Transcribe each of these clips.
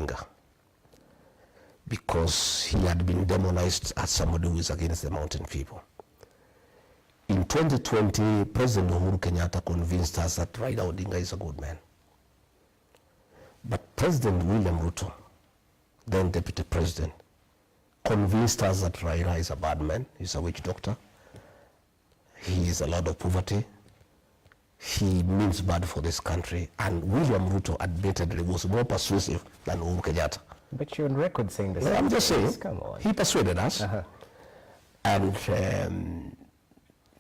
Odinga because he had been demonized as somebody who is against the mountain people. In 2020, President Uhuru Kenyatta convinced us that Raila Odinga is a good man. But President William Ruto, then Deputy President, convinced us that Raila is a bad man, he's a witch doctor, he is a lot of poverty, he means bad for this country, and William Ruto admittedly was more persuasive than Uhuru Kenyatta. But you're on record saying this. I'm just saying, come on. He persuaded us, and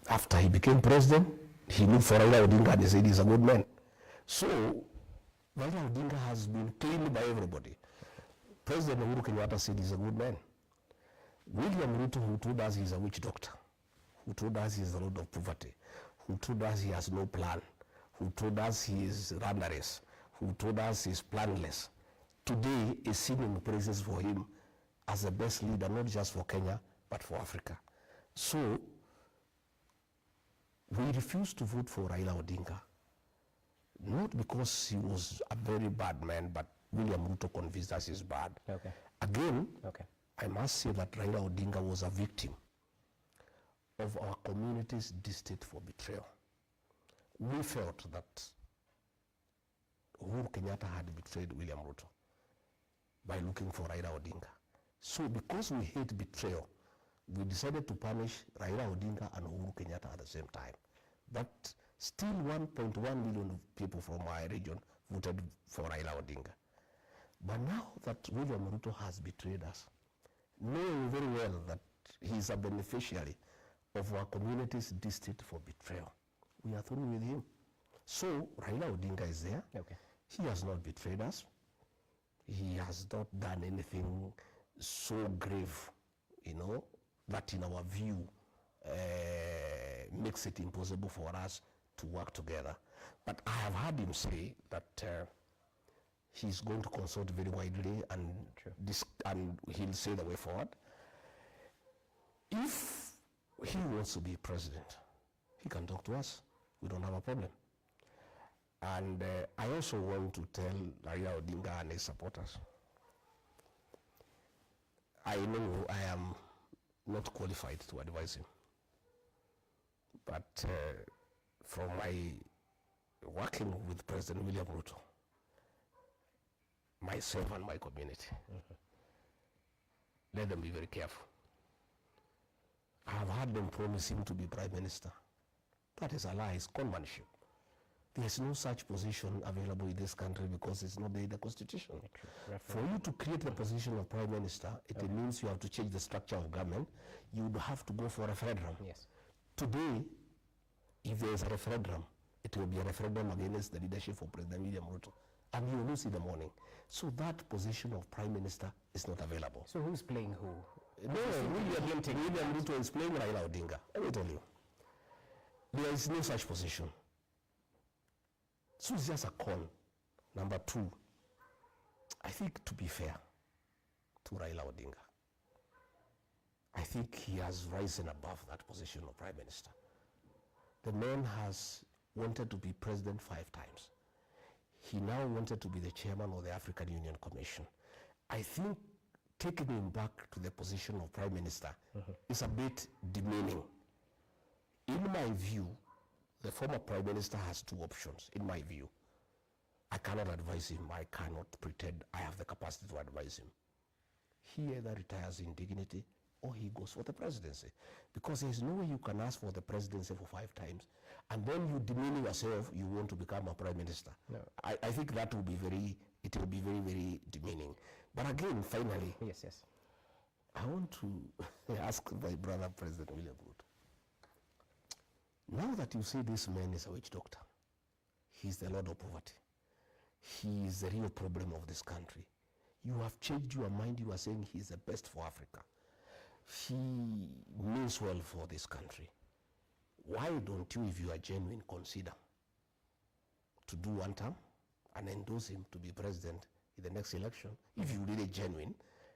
after he became president, he looked for Raila Odinga and he said he's a good man. So, Raila Odinga has been claimed by everybody. President Uhuru Kenyatta said he's a good man. William Ruto, who told us he's a witch doctor, who told us he's a lot of poverty, who told us he has no plan, who told us he is runnerless, who told us he's planless, today is singing praises for him as the best leader, not just for Kenya, but for Africa. So, we refused to vote for Raila Odinga, not because he was a very bad man, but William Ruto convinced us he's bad. Okay. Again, I must say that Raila Odinga was a victim of our community's distaste for betrayal. We felt that Uhuru Kenyatta had betrayed William Ruto by looking for Raila Odinga. So because we hate betrayal, we decided to punish Raila Odinga and Uhuru Kenyatta at the same time. But still 1.1 million people from our region voted for Raila Odinga. But now that William Ruto has betrayed us, knowing very well that he is a beneficiary of our community's distaste for betrayal, we are through with him. So Raila Odinga is there. He has not betrayed us. He has not done anything so grave, you know, that in our view makes it impossible for us to work together. But I have heard him say that he's going to consult very widely and he'll say the way forward. If he wants to be president, he can talk to us. We don't have a problem. And I also want to tell Raila Odinga and his supporters, I know I am not qualified to advise him, but from my working with President William Ruto, myself and my community, let them be very careful. I have had them promise him to be Prime Minister. That is a lie, it's conmanship. There is no such position available in this country because it's not in the Constitution. For you to create the position of Prime Minister, it means you have to change the structure of government. You would have to go for a referendum. Today, if there is a referendum, it will be a referendum against the leadership of President William Ruto. And you will lose in the morning. So that position of Prime Minister is not available. So who's playing who? No, William Ruto is playing Raila Odinga. Let me tell you. There is no such position. So it's just a con. Number two, I think to be fair to Raila Odinga, I think he has risen above that position of Prime Minister. The man has wanted to be president 5 times. He now wanted to be the chairman of the African Union Commission. I think taking him back to the position of Prime Minister is a bit demeaning. In my view, the former Prime Minister has 2 options, in my view. I cannot advise him. I cannot pretend I have the capacity to advise him. He either retires in dignity or he goes for the presidency. Because there's no way you can ask for the presidency for 5 times and then you demean yourself, you want to become a Prime Minister. No. I think that will be very, it will be very, very demeaning. But again, finally, I want to ask my brother, President William Ruto. Now that you say this man is a witch doctor, he's the Lord of poverty, he is the real problem of this country, you have changed your mind, you are saying he's the best for Africa, he means well for this country. Why don't you, if you are genuine, consider to do 1 term and endorse him to be president in the next election? If you're really genuine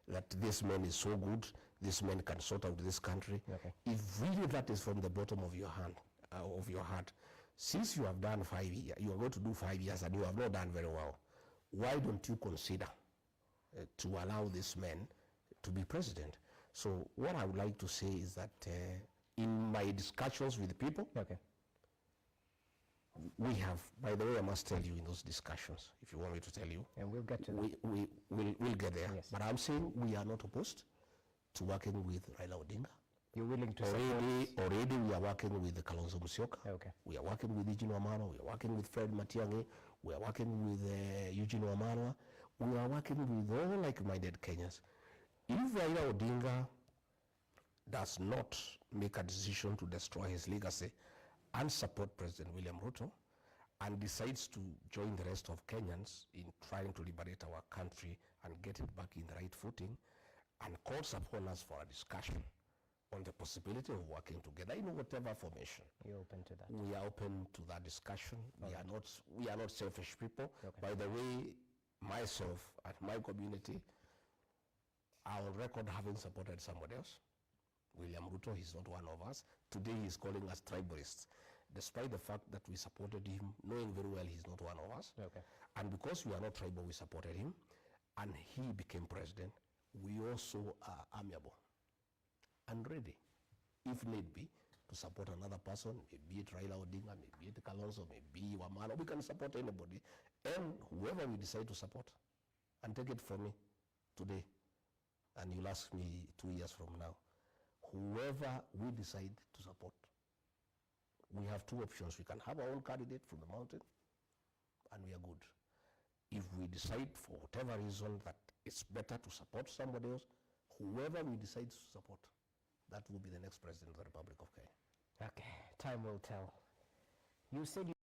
that this man is so good, this man can sort out this country, if really that is from the bottom of your hand, of your heart, since you have done 5 years, you are going to do 5 years and you have not done very well, why don't you consider to allow this man to be president. So what I would like to say is that in my discussions with people, Okay. we have, by the way, I must tell you in those discussions, if you want me to tell you. And we'll get to that. We'll get there. Yes. But I'm saying we are not opposed to working with Raila Odinga. You're willing to Already we are working with Kalonzo Musyoka. Okay. We are working with Eugene Wamalwa. We are working with Fred Matiang'i. We are working with Eugene Wamalwa. We are working with all like-minded Kenyans. If Raila Odinga does not make a decision to destroy his legacy and support President William Ruto and decides to join the rest of Kenyans in trying to liberate our country and get it back in the right footing, and calls upon us for a discussion on the possibility of working together in whatever formation. You're open to that? We are open to that discussion. Okay. We are not selfish people. Okay. By the way, myself and my community are on record having supported somebody else. William Ruto, he's not one of us. Today he's calling us tribalists, despite the fact that we supported him, knowing very well he's not one of us. Okay. And because we are not tribal, we supported him, and he became president. We also are amiable and ready, if need be, to support another person, maybe it Raila Odinga, maybe it Kalonzo, maybe Wamalwa. We can support anybody, and whoever we decide to support. And take it from me today, and you'll ask me 2 years from now, whoever we decide to support, we have two options. We can have our own candidate from the mountain, and we are good. If we decide for whatever reason that it's better to support somebody else, whoever we decide to support, that will be the next president of the Republic of Kenya. Okay, time will tell. You said